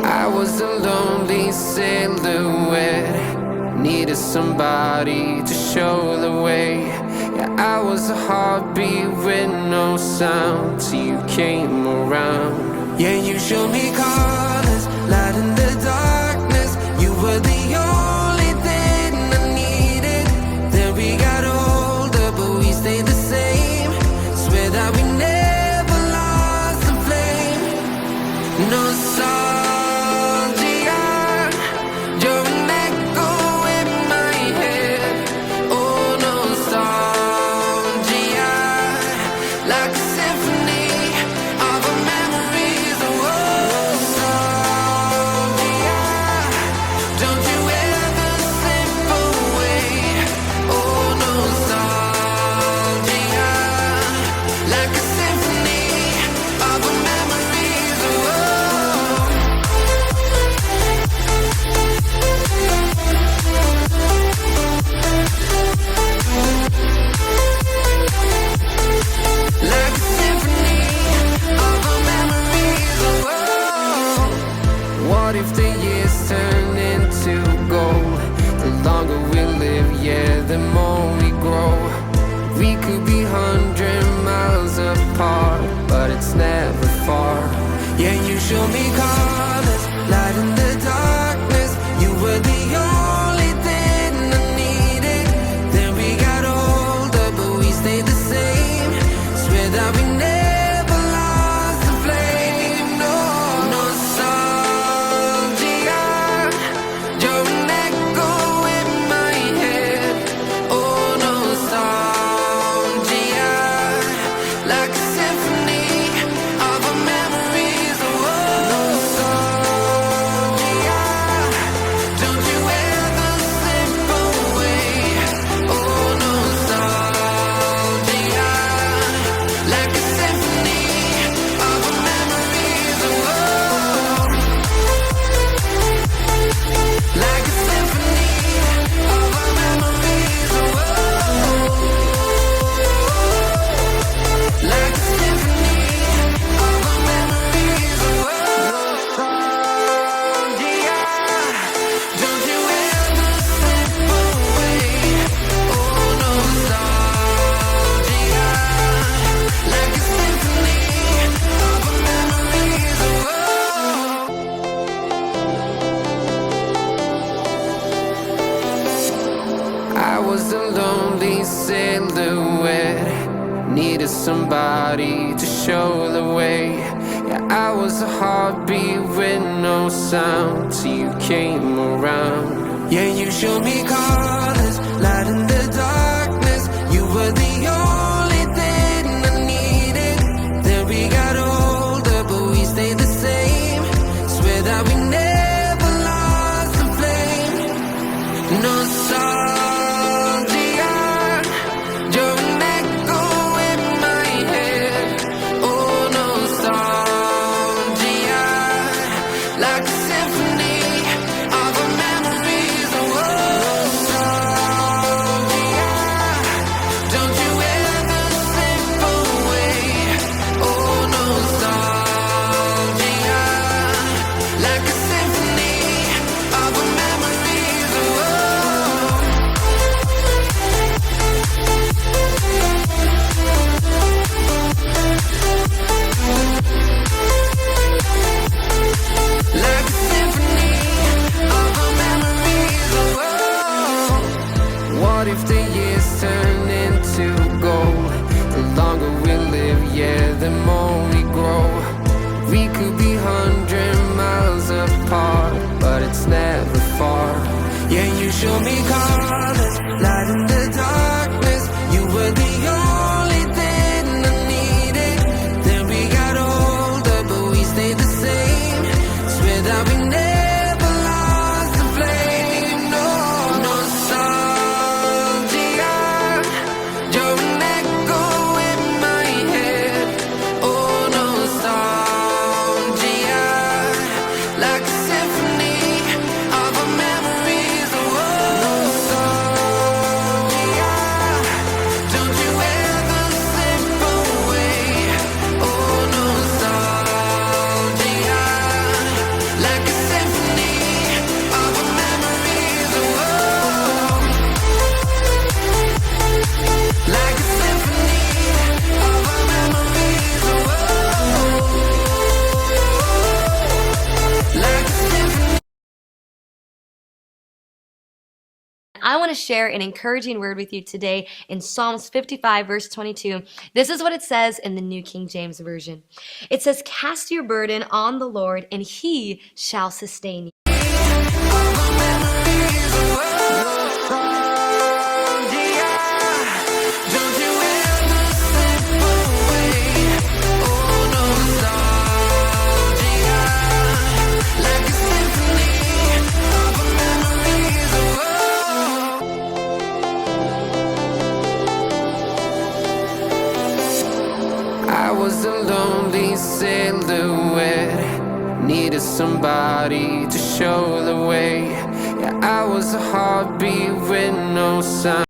I was a lonely silhouette, needed somebody to show the way. Yeah, I was a heartbeat with no sound till you came around. Yeah, you showed me colors, light in the darkness. You were the only thing I needed. Then we got older, but we stayed the same. Swear that we never lost the flame. No sorry. What if the years turn into gold? The longer we live, yeah, the more we grow. We could be 100 miles apart, but it's never far. Yeah, you show me colors, light in the darkness. You were the only thing I needed. Then we got older, but we stayed the same. Swear that we never lost the flame. No, no nostalgia. You're an echo in my head. Oh, nostalgia, like a symphony of our memories. Oh, nostalgia. Don't you ever slip away. Oh, nostalgia, like a symphony of our memories. Oh, like a symphony of our memories. Oh, like a symphony of our memories. Oh, nostalgia. Don't you ever slip away. Oh, nostalgia, like a symphony of our memories. Oh, I was a lonely silhouette, needed somebody to show the way. Yeah, I was a heartbeat with no sound till you came around. Yeah, you showed me colors, light in the darkness. You were the only thing I needed. Then we got older, but we stayed the same. Swear that we never lost the flame. No nostalgia, you're an echo in my head. Oh, nostalgia, like a symphony of our memories. Oh, nostalgia. I want to share an encouraging word with you today in Psalms 55, verse 22. This is what it says in the New King James Version. It says, "Cast your burden on the Lord, and he shall sustain you." I was a lonely silhouette, needed somebody to show the way. Yeah, I was a heartbeat with no sign.